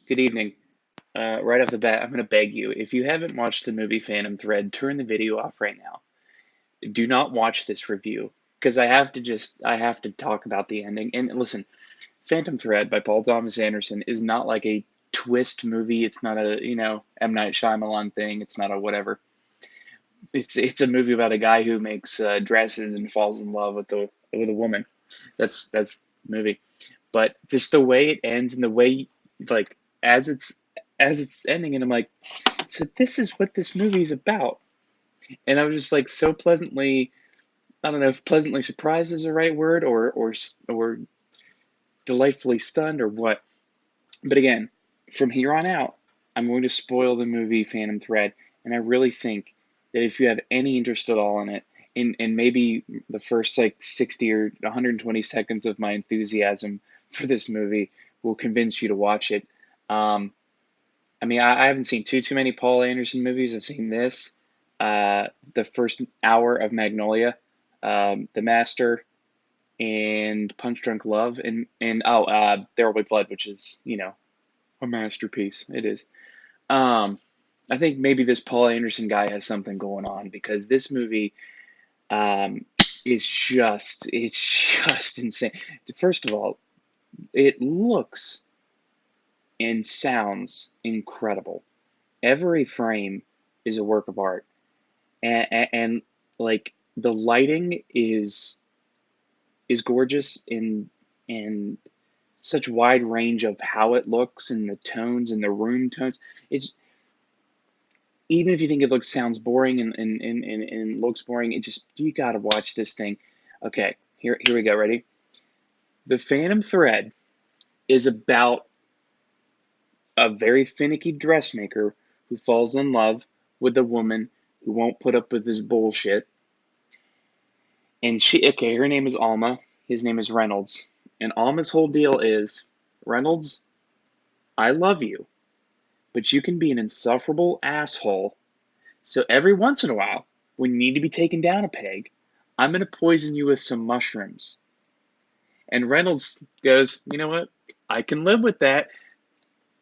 Good evening. Right off the bat, I'm going to beg you, if you haven't watched the movie Phantom Thread, turn the video off right now. Do not watch this review because I have to talk about the ending. And listen, Phantom Thread by Paul Thomas Anderson is not like a twist movie. It's not a, M. Night Shyamalan thing. It's not a whatever. It's a movie about a guy who makes dresses and falls in love with a woman. That's the movie. But just the way it ends and the way like as it's as it's ending, and I'm like, so this is what this movie is about. And I was just like so pleasantly, I don't know if pleasantly surprised is the right word, or delightfully stunned, or what. But again, from here on out, I'm going to spoil the movie Phantom Thread, and I really think that if you have any interest at all in it, in maybe the first like 60 or 120 seconds of my enthusiasm for this movie will convince you to watch it. Um, I mean, I haven't seen too many Paul Anderson movies. I've seen this, the first hour of Magnolia, The Master, and Punch Drunk Love, and There Will Be Blood, which is a masterpiece. It is. Um, I think maybe this Paul Anderson guy has something going on because this movie um, it's just insane. First of all, it looks and sounds incredible. Every frame is a work of art, and like the lighting is gorgeous and such wide range of how it looks and the tones and the room tones. It's even if you think it looks sounds boring and looks boring, it just you gotta watch this thing. Okay, here we go. Ready? The Phantom Thread is about a very finicky dressmaker who falls in love with a woman who won't put up with his bullshit. And her name is Alma. His name is Reynolds. And Alma's whole deal is, Reynolds, I love you, but you can be an insufferable asshole. So every once in a while, when you need to be taken down a peg, I'm going to poison you with some mushrooms. And Reynolds goes, you know what? I can live with that.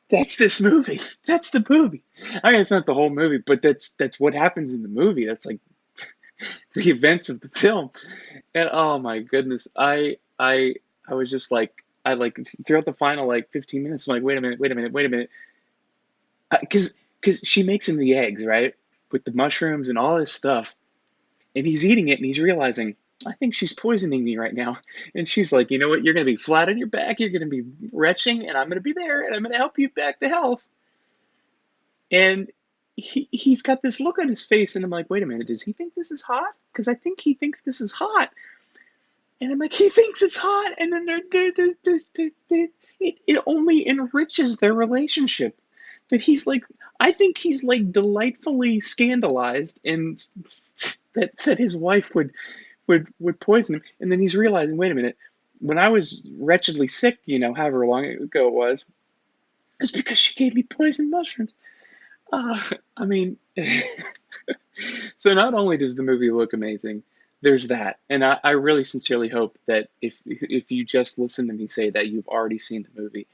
That's this movie. That's the movie. I mean, it's not the whole movie, but that's what happens in the movie. That's like the events of the film. And oh my goodness, I was just like, I like throughout the final like 15 minutes, I'm like, wait a minute, because she makes him the eggs, right, with the mushrooms and all this stuff, and he's eating it and he's realizing, I think she's poisoning me right now. And she's like, you know what, you're gonna be flat on your back, you're gonna be retching, and I'm gonna be there, and I'm gonna help you back to health. And he's got this look on his face, and I'm like, wait a minute, does he think this is hot? Because I think he thinks this is hot. And I'm like, he thinks it's hot, and then it only enriches their relationship. That he's like, I think he's like delightfully scandalized, and that his wife would poison him, and then he's realizing, wait a minute, when I was wretchedly sick, however long ago it was, it's because she gave me poison mushrooms. I mean, so not only does the movie look amazing, there's that, and I really sincerely hope that if you just listen to me say that, you've already seen the movie,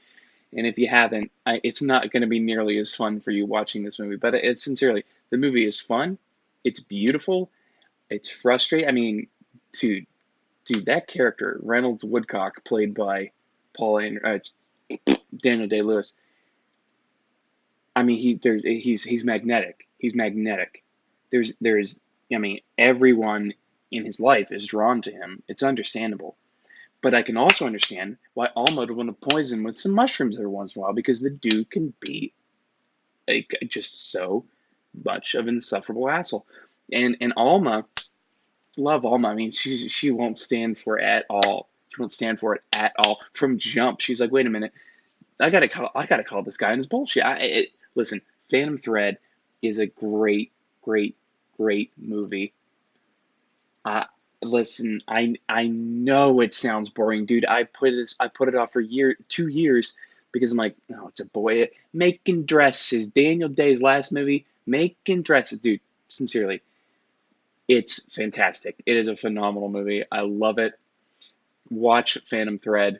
and if you haven't, it's not going to be nearly as fun for you watching this movie. But it's sincerely, the movie is fun, it's beautiful, it's frustrating. I mean, dude, that character Reynolds Woodcock, played by Daniel Day Lewis. I mean, he's magnetic. He's magnetic. There's I mean, everyone in his life is drawn to him. It's understandable. But I can also understand why Alma would want to poison with some mushrooms every once in a while, because the dude can be like just so much of an insufferable asshole. And Alma, love Alma. I mean, she won't stand for it at all. She won't stand for it at all from jump. She's like, wait a minute, I gotta call this guy on his bullshit. Listen, Phantom Thread is a great movie. Uh, Listen, I know it sounds boring, dude. I put it off for 2 years because I'm like, oh, it's a boy making dresses. Daniel Day's last movie, making dresses, dude. Sincerely, it's fantastic. It is a phenomenal movie. I love it. Watch Phantom Thread.